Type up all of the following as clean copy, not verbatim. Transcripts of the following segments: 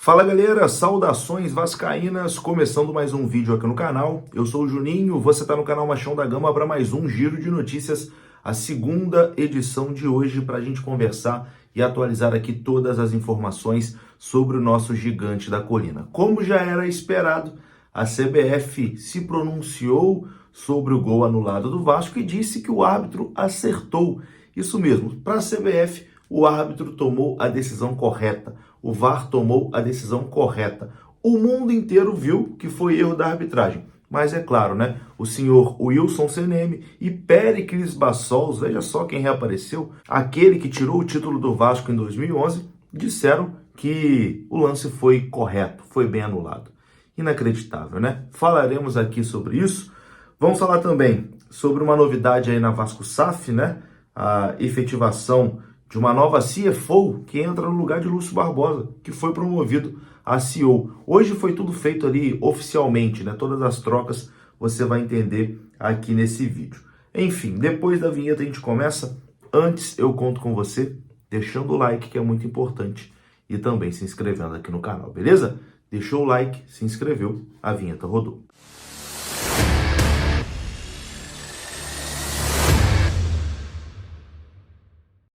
Fala galera, saudações vascaínas, começando mais um vídeo aqui no canal. Eu sou o Juninho, você está no canal Machão da Gama para mais um giro de notícias, a segunda edição de hoje para a gente conversar e atualizar aqui todas as informações sobre o nosso gigante da colina. Como já era esperado, a CBF se pronunciou sobre o gol anulado do Vasco e disse que o árbitro acertou. Isso mesmo, para a CBF, o árbitro tomou a decisão correta. O VAR tomou a decisão correta. O mundo inteiro viu que foi erro da arbitragem. Mas é claro, né? O senhor Wilson Seneme e Péricles Bassols, veja só quem reapareceu, aquele que tirou o título do Vasco em 2011, disseram que o lance foi correto, foi bem anulado. Inacreditável, né? Falaremos aqui sobre isso. Vamos falar também sobre uma novidade aí na Vasco SAF, né? A efetivação de uma nova CFO que entra no lugar de Lúcio Barbosa, que foi promovido a CEO. Hoje foi tudo feito ali oficialmente, né? Todas as trocas você vai entender aqui nesse vídeo. Enfim, depois da vinheta a gente começa. Antes eu conto com você deixando o like, que é muito importante, e também se inscrevendo aqui no canal, beleza? Deixou o like, se inscreveu, a vinheta rodou.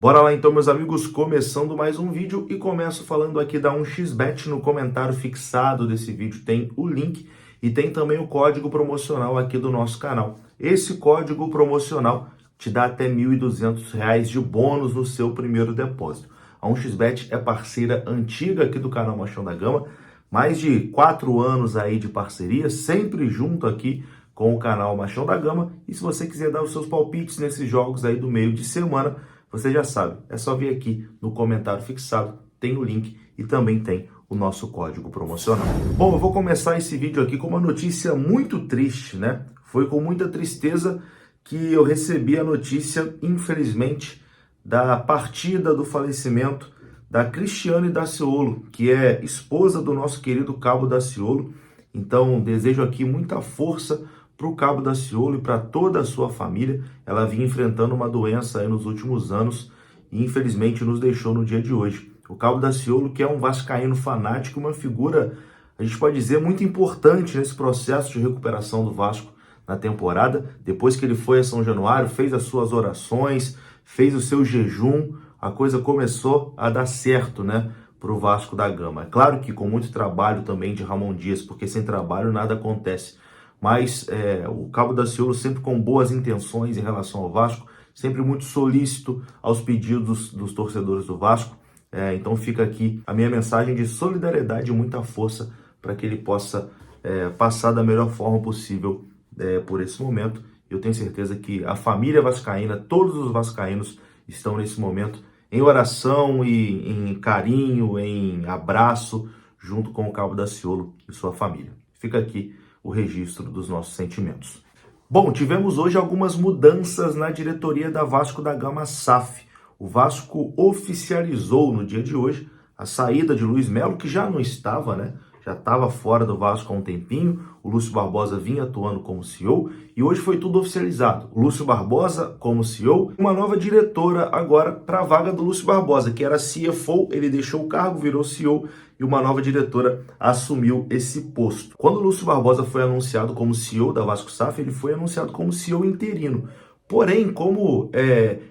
Bora lá então, meus amigos, começando mais um vídeo e começo falando aqui da 1xBet. No comentário fixado desse vídeo tem o link e tem também o código promocional aqui do nosso canal. Esse código promocional te dá até R$ 1.200 de bônus no seu primeiro depósito. A 1xBet é parceira antiga aqui do canal Machão da Gama, mais de 4 anos aí de parceria, sempre junto aqui com o canal Machão da Gama. E se você quiser dar os seus palpites nesses jogos aí do meio de semana, você já sabe, é só vir aqui no comentário fixado, tem o link e também tem o nosso código promocional. Bom, eu vou começar esse vídeo aqui com uma notícia muito triste, né? Foi com muita tristeza que eu recebi a notícia, infelizmente, da partida, do falecimento da Cristiane Daciolo, que é esposa do nosso querido Cabo Daciolo. Então, desejo aqui muita força para o Cabo Daciolo e para toda a sua família. Ela vinha enfrentando uma doença aí nos últimos anos e infelizmente nos deixou no dia de hoje. O Cabo Daciolo, que é um vascaíno fanático, uma figura, a gente pode dizer, muito importante nesse processo de recuperação do Vasco na temporada. Depois que ele foi a São Januário, fez as suas orações, fez o seu jejum, a coisa começou a dar certo, né, para o Vasco da Gama. É claro que com muito trabalho também de Ramon Dias, porque sem trabalho nada acontece. Mas o Cabo Daciolo sempre com boas intenções em relação ao Vasco, sempre muito solícito aos pedidos dos torcedores do Vasco. Então fica aqui a minha mensagem de solidariedade e muita força para que ele possa passar da melhor forma possível por esse momento. Eu tenho certeza que a família vascaína, todos os vascaínos estão nesse momento em oração e em carinho, em abraço, junto com o Cabo Daciolo e sua família. Fica aqui o registro dos nossos sentimentos. Bom, tivemos hoje algumas mudanças na diretoria da Vasco da Gama SAF. O Vasco oficializou no dia de hoje a saída de Luiz Melo, que já não estava, né? Já estava fora do Vasco há um tempinho. O Lúcio Barbosa vinha atuando como CEO e hoje foi tudo oficializado. O Lúcio Barbosa como CEO, uma nova diretora agora para a vaga do Lúcio Barbosa, que era CFO, ele deixou o cargo, virou CEO e uma nova diretora assumiu esse posto. Quando o Lúcio Barbosa foi anunciado como CEO da Vasco SAF, ele foi anunciado como CEO interino. Porém, como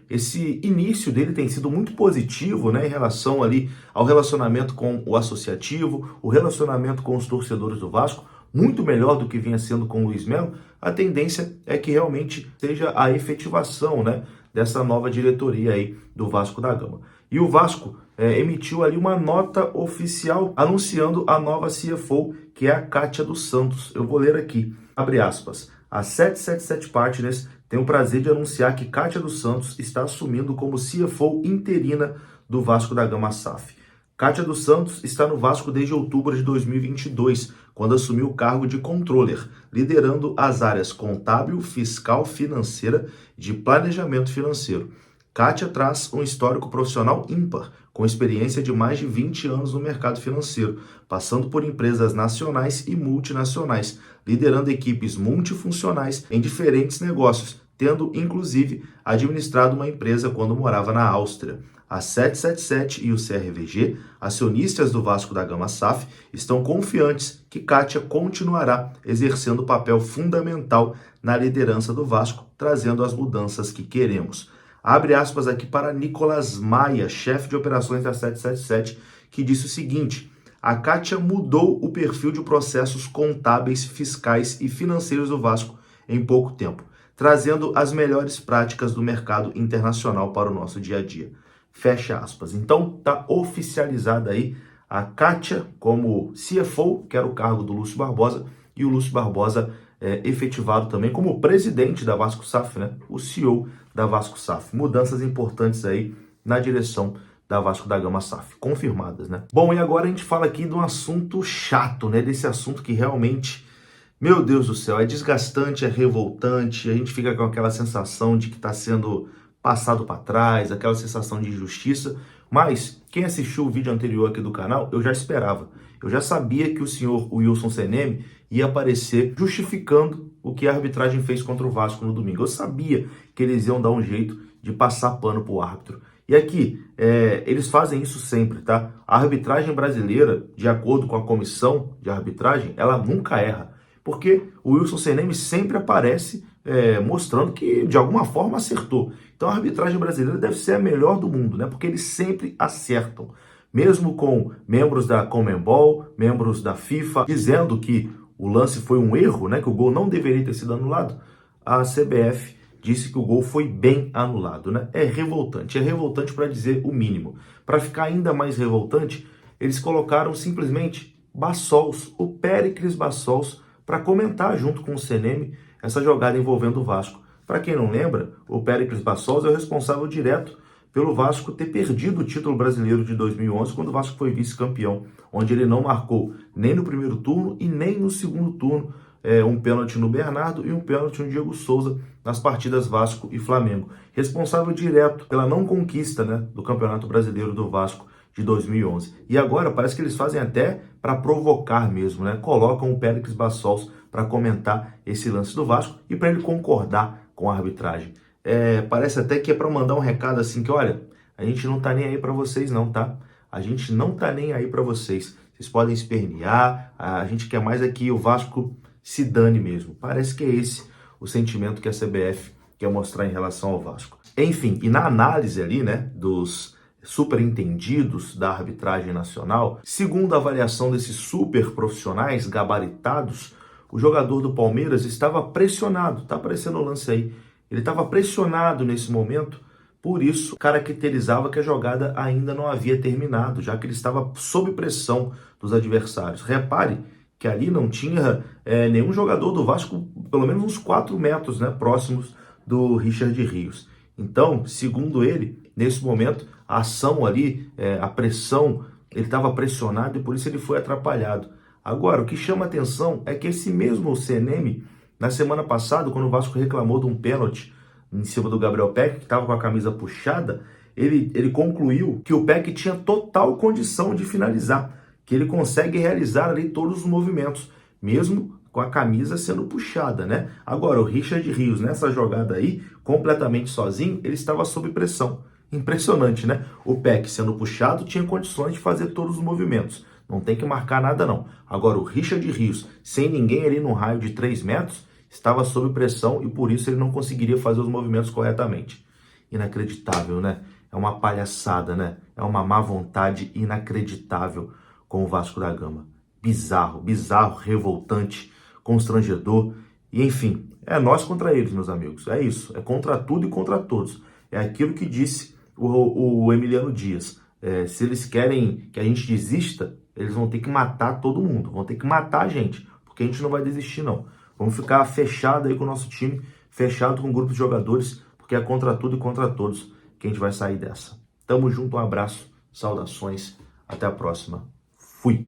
esse início dele tem sido muito positivo, né, em relação ali ao relacionamento com o associativo, o relacionamento com os torcedores do Vasco, muito melhor do que vinha sendo com o Luiz Melo, a tendência é que realmente seja a efetivação, né, dessa nova diretoria aí do Vasco da Gama. E o Vasco emitiu ali uma nota oficial anunciando a nova CFO, que é a Kátia dos Santos. Eu vou ler aqui, abre aspas. A 777 Partners tem o prazer de anunciar que Kátia dos Santos está assumindo como CFO interina do Vasco da Gama SAF. Kátia dos Santos está no Vasco desde outubro de 2022, quando assumiu o cargo de controller, liderando as áreas contábil, fiscal, financeira e de planejamento financeiro. Kátia traz um histórico profissional ímpar, com experiência de mais de 20 anos no mercado financeiro, passando por empresas nacionais e multinacionais, liderando equipes multifuncionais em diferentes negócios, tendo inclusive administrado uma empresa quando morava na Áustria. A 777 e o CRVG, acionistas do Vasco da Gama SAF, estão confiantes que Kátia continuará exercendo papel fundamental na liderança do Vasco, trazendo as mudanças que queremos. Abre aspas aqui para Nicolas Maia, chefe de operações da 777, que disse o seguinte: a Kátia mudou o perfil de processos contábeis, fiscais e financeiros do Vasco em pouco tempo, trazendo as melhores práticas do mercado internacional para o nosso dia a dia. Fecha aspas. Então, tá oficializada aí a Kátia como CFO, que era o cargo do Lúcio Barbosa, e o Lúcio Barbosa efetivado também como presidente da Vasco SAF, né? O CEO da Vasco SAF. Mudanças importantes aí na direção da Vasco da Gama SAF, confirmadas, né? Bom, e agora a gente fala aqui de um assunto chato, né? Desse assunto que realmente, meu Deus do céu, é desgastante, é revoltante, a gente fica com aquela sensação de que está sendo passado para trás, aquela sensação de injustiça, mas quem assistiu o vídeo anterior aqui do canal, eu já esperava. Eu já sabia que o senhor Wilson Seneme ia aparecer justificando o que a arbitragem fez contra o Vasco no domingo. Eu sabia que eles iam dar um jeito de passar pano para o árbitro. E aqui, eles fazem isso sempre, tá? A arbitragem brasileira, de acordo com a comissão de arbitragem, ela nunca erra. Porque o Wilson Seneme sempre aparece mostrando que, de alguma forma, acertou. Então, a arbitragem brasileira deve ser a melhor do mundo, né? Porque eles sempre acertam. Mesmo com membros da Conmebol, membros da FIFA, dizendo que o lance foi um erro, né? Que o gol não deveria ter sido anulado, a CBF disse que o gol foi bem anulado, né? É revoltante para dizer o mínimo. Para ficar ainda mais revoltante, eles colocaram simplesmente Bassols, o Péricles Bassols, para comentar junto com o Seneme essa jogada envolvendo o Vasco. Para quem não lembra, o Péricles Bassols é o responsável direto pelo Vasco ter perdido o título brasileiro de 2011, quando o Vasco foi vice-campeão, onde ele não marcou nem no primeiro turno e nem no segundo turno, um pênalti no Bernardo e um pênalti no Diego Souza nas partidas Vasco e Flamengo. Responsável direto pela não conquista, né, do Campeonato Brasileiro do Vasco de 2011. E agora parece que eles fazem até para provocar mesmo, né? Colocam o Péricles Bassols para comentar esse lance do Vasco e para ele concordar com a arbitragem. Parece até que é para mandar um recado assim que, olha, a gente não tá nem aí para vocês não, tá? A gente não tá nem aí para vocês. Vocês podem espernear, a gente quer mais aqui o Vasco se dane mesmo. Parece que é esse o sentimento que a CBF quer mostrar em relação ao Vasco. Enfim, e na análise ali, né, dos superentendidos da arbitragem nacional, segundo a avaliação desses super profissionais gabaritados, o jogador do Palmeiras estava pressionado, tá aparecendo o lance aí, ele estava pressionado nesse momento, por isso caracterizava que a jogada ainda não havia terminado, já que ele estava sob pressão dos adversários. Repare que ali não tinha nenhum jogador do Vasco, pelo menos uns 4 metros, né, próximos do Richard Rios. Então, segundo ele, nesse momento, a ação ali, a pressão, ele estava pressionado e por isso ele foi atrapalhado. Agora, o que chama atenção é que esse mesmo Seneme, na semana passada, quando o Vasco reclamou de um pênalti em cima do Gabriel Peck, que estava com a camisa puxada, ele concluiu que o Peck tinha total condição de finalizar, que ele consegue realizar ali todos os movimentos, mesmo com a camisa sendo puxada, né? Agora, o Richard Rios, nessa jogada aí, completamente sozinho, ele estava sob pressão. Impressionante, né? O Peck, sendo puxado, tinha condições de fazer todos os movimentos. Não tem que marcar nada, não. Agora, o Richard Rios, sem ninguém ali no raio de 3 metros, estava sob pressão e por isso ele não conseguiria fazer os movimentos corretamente. Inacreditável, né? É uma palhaçada, né? É uma má vontade inacreditável com o Vasco da Gama. Bizarro, revoltante, constrangedor. E enfim, é nós contra eles, meus amigos. É isso, é contra tudo e contra todos. É aquilo que disse o Emiliano Dias. Se eles querem que a gente desista, eles vão ter que matar todo mundo. Vão ter que matar a gente, porque a gente não vai desistir, não. Vamos ficar fechado aí com o nosso time, fechado com o grupo de jogadores, porque é contra tudo e contra todos que a gente vai sair dessa. Tamo junto, um abraço, saudações, até a próxima. Fui!